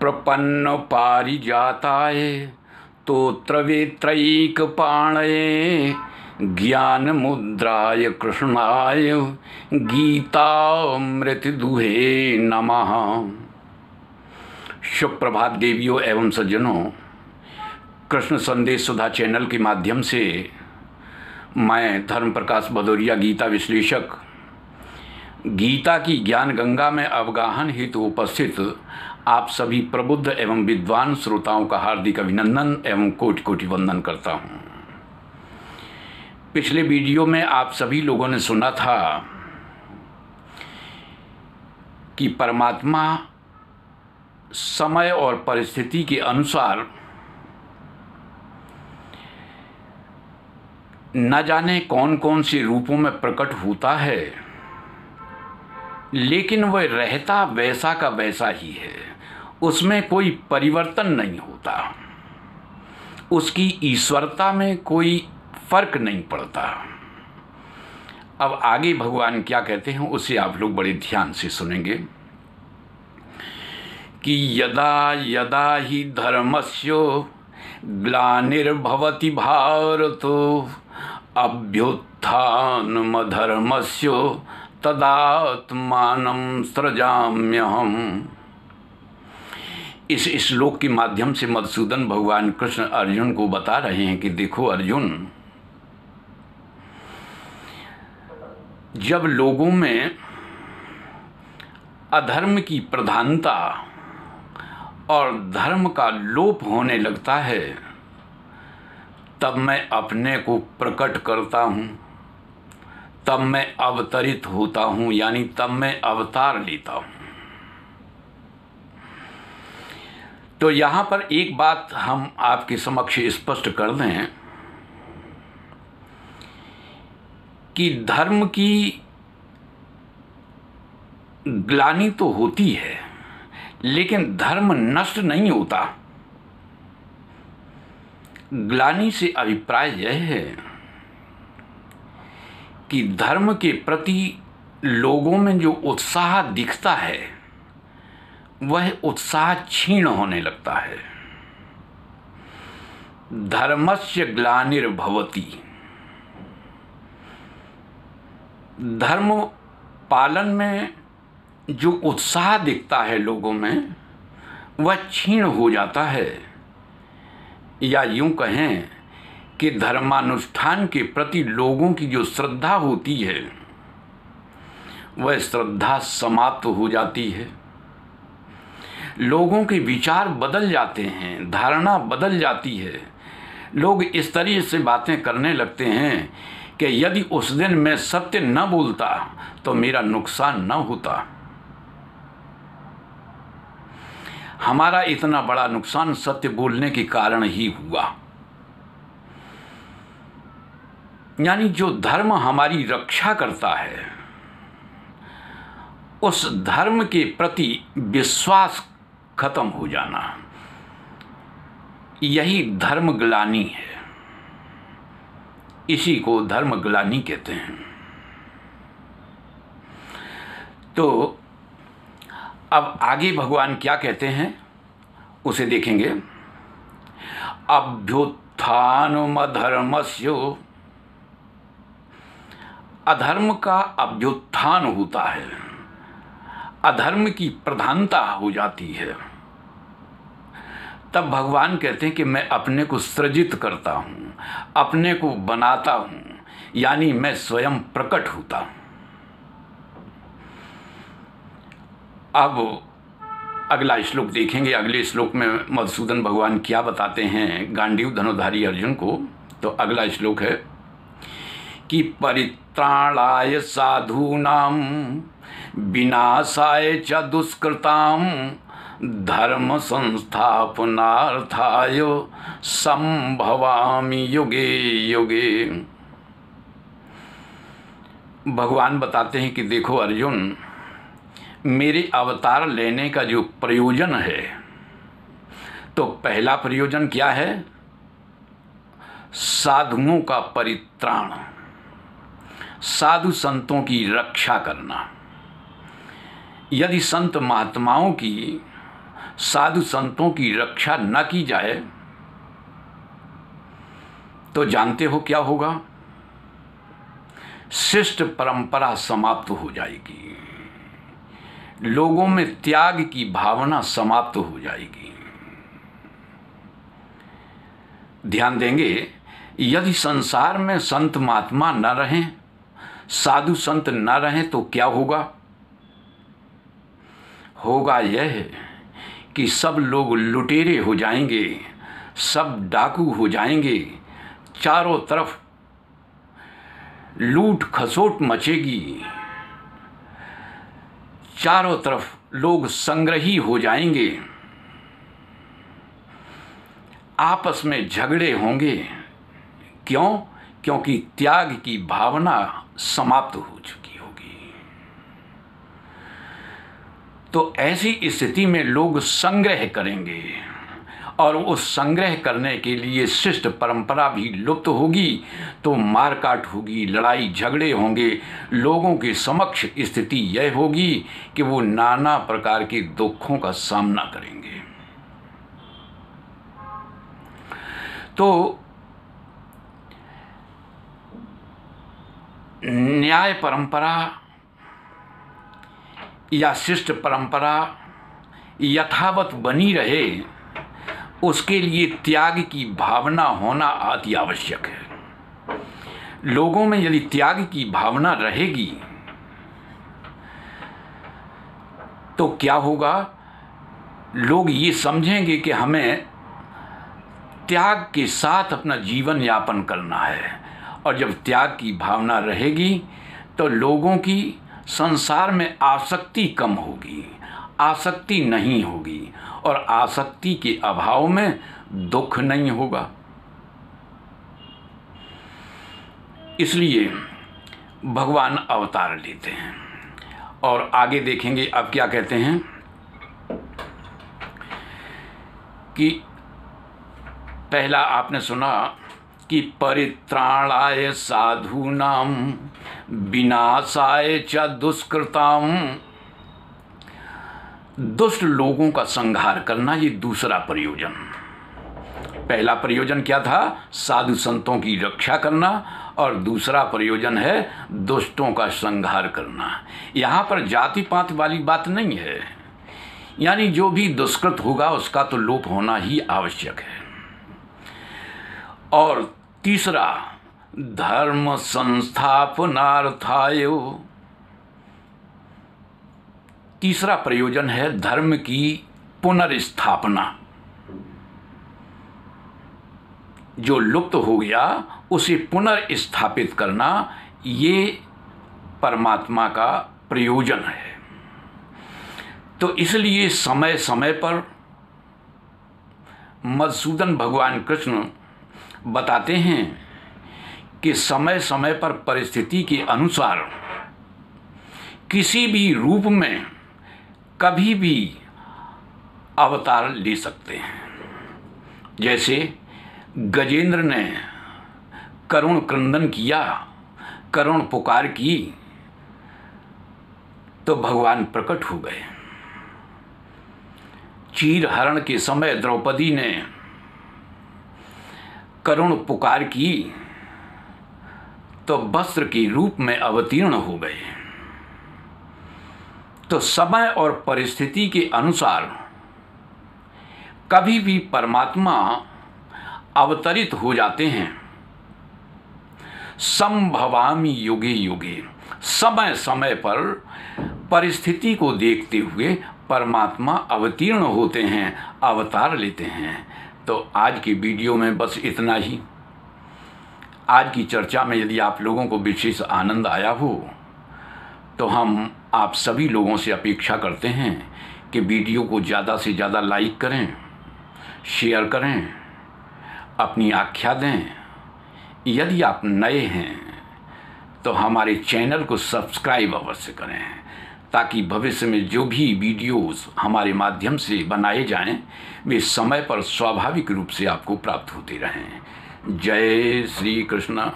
प्रपन्न पारिजाताय तोत्रवेत्रैकपाणये ज्ञान मुद्राय कृष्णाय गीतामृतदुहे नमः। शुभ प्रभात देवियों एवं सज्जनों, कृष्ण संदेश सुधा चैनल के माध्यम से मैं धर्म प्रकाश भदौरिया गीता विश्लेषक गीता की ज्ञान गंगा में अवगाहन हेतु उपस्थित आप सभी प्रबुद्ध एवं विद्वान श्रोताओं का हार्दिक अभिनंदन एवं कोटि कोटि वंदन करता हूँ। पिछले वीडियो में आप सभी लोगों ने सुना था कि परमात्मा समय और परिस्थिति के अनुसार न जाने कौन कौन से रूपों में प्रकट होता है, लेकिन वह रहता वैसा का वैसा ही है, उसमें कोई परिवर्तन नहीं होता, उसकी ईश्वरता में कोई फर्क नहीं पड़ता। अब आगे भगवान क्या कहते हैं उसे आप लोग बड़े ध्यान से सुनेंगे कि यदा यदा ही धर्मस्य ग्लानिर्भवति भारतो अभ्युत्थानमधर्मस्य तदात्मानं सृजाम्यहम्। इस श्लोक के माध्यम से मधुसूदन भगवान कृष्ण अर्जुन को बता रहे हैं कि देखो अर्जुन, जब लोगों में अधर्म की प्रधानता और धर्म का लोप होने लगता है, तब मैं अपने को प्रकट करता हूँ, तब मैं अवतरित होता हूँ, यानी तब मैं अवतार लेता हूँ। तो यहाँ पर एक बात हम आपके समक्ष स्पष्ट कर दें कि धर्म की ग्लानि तो होती है, लेकिन धर्म नष्ट नहीं होता। ग्लानि से अभिप्राय यह है कि धर्म के प्रति लोगों में जो उत्साह दिखता है, वह उत्साह क्षीण होने लगता है। धर्मस्य ग्लानिर्भवति, धर्म पालन में जो उत्साह दिखता है लोगों में, वह क्षीण हो जाता है। या यूं कहें कि धर्मानुष्ठान के प्रति लोगों की जो श्रद्धा होती है, वह श्रद्धा समाप्त हो जाती है। लोगों के विचार बदल जाते हैं, धारणा बदल जाती है। लोग इस तरह से बातें करने लगते हैं कि यदि उस दिन मैं सत्य न बोलता तो मेरा नुकसान न होता। हमारा इतना बड़ा नुकसान सत्य बोलने के कारण ही हुआ। यानी जो धर्म हमारी रक्षा करता है, उस धर्म के प्रति विश्वास खत्म हो जाना, यही धर्म ग्लानि है। इसी को धर्म ग्लानि कहते हैं। तो अब आगे भगवान क्या कहते हैं उसे देखेंगे। अभ्युत्थानमधर्मस्य, अधर्म का अभ्युत्थान होता है, अधर्म की प्रधानता हो जाती है। तब भगवान कहते हैं कि मैं अपने को सृजित करता हूँ, अपने को बनाता हूँ, यानी मैं स्वयं प्रकट होता हूँ। अब अगला श्लोक देखेंगे। अगले श्लोक में मधुसूदन भगवान क्या बताते हैं गांडीव धनुधारी अर्जुन को। तो अगला श्लोक है कि परित्राणाय साधूनां विनाशाय च दुष्कृतां धर्म संस्थापनार्थाय संभवामि युगे युगे। भगवान बताते हैं कि देखो अर्जुन, मेरे अवतार लेने का जो प्रयोजन है, तो पहला प्रयोजन क्या है? साधुओं का परित्राण, साधु संतों की रक्षा करना। यदि संत महात्माओं की साधु संतों की रक्षा न की जाए तो जानते हो क्या होगा? शिष्ट परंपरा समाप्त हो जाएगी, लोगों में त्याग की भावना समाप्त हो जाएगी। ध्यान देंगे, यदि संसार में संत महात्मा न रहें, साधु संत न रहें तो क्या होगा? होगा यह कि सब लोग लुटेरे हो जाएंगे, सब डाकू हो जाएंगे, चारों तरफ लूट खसोट मचेगी, चारों तरफ लोग संग्रही हो जाएंगे, आपस में झगड़े होंगे। क्यों? क्योंकि त्याग की भावना समाप्त हो चुकी होगी। तो ऐसी स्थिति में लोग संग्रह करेंगे और उस संग्रह करने के लिए शिष्ट परंपरा भी लुप्त होगी, तो मारकाट होगी, लड़ाई झगड़े होंगे। लोगों के समक्ष स्थिति यह होगी कि वो नाना प्रकार के दुखों का सामना करेंगे। तो न्याय परंपरा या शिष्ट परंपरा यथावत बनी रहे, उसके लिए त्याग की भावना होना अति आवश्यक है। लोगों में यदि त्याग की भावना रहेगी तो क्या होगा? लोग ये समझेंगे कि हमें त्याग के साथ अपना जीवन यापन करना है, और जब त्याग की भावना रहेगी तो लोगों की संसार में आसक्ति कम होगी, आसक्ति नहीं होगी, और आसक्ति के अभाव में दुख नहीं होगा। इसलिए भगवान अवतार लेते हैं। और आगे देखेंगे अब क्या कहते हैं कि पहला आपने सुना कि परित्राणाय साधूनां विनाशाय च दुष्कृताम। दुष्ट लोगों का संहार करना, ये दूसरा प्रयोजन। पहला प्रयोजन क्या था? साधु संतों की रक्षा करना, और दूसरा प्रयोजन है दुष्टों का संहार करना। यहाँ पर जाति पात वाली बात नहीं है, यानी जो भी दुष्कृत होगा उसका तो लोप होना ही आवश्यक है। और तीसरा, धर्म संस्थापनार्थाय, तीसरा प्रयोजन है धर्म की पुनर्स्थापना। जो लुप्त हो गया उसे पुनर्स्थापित करना, ये परमात्मा का प्रयोजन है। तो इसलिए समय समय पर मधुसूदन भगवान कृष्ण बताते हैं कि समय समय पर परिस्थिति के अनुसार किसी भी रूप में कभी भी अवतार ले सकते हैं। जैसे गजेंद्र ने करुण क्रंदन किया, करुण पुकार की, तो भगवान प्रकट हो गए। चीर हरण के समय द्रौपदी ने करुण पुकार की तो वस्त्र के रूप में अवतीर्ण हो गए। तो समय और परिस्थिति के अनुसार कभी भी परमात्मा अवतरित हो जाते हैं। संभवामि युगे युगे, समय समय पर परिस्थिति को देखते हुए परमात्मा अवतीर्ण होते हैं, अवतार लेते हैं। तो आज की वीडियो में बस इतना ही। आज की चर्चा में यदि आप लोगों को विशेष आनंद आया हो तो हम आप सभी लोगों से अपेक्षा करते हैं कि वीडियो को ज़्यादा से ज़्यादा लाइक करें, शेयर करें, अपनी आख्या दें। यदि आप नए हैं तो हमारे चैनल को सब्सक्राइब अवश्य करें, ताकि भविष्य में जो भी वीडियोस हमारे माध्यम से बनाए जाएं वे समय पर स्वाभाविक रूप से आपको प्राप्त होते रहें। जय श्री कृष्ण।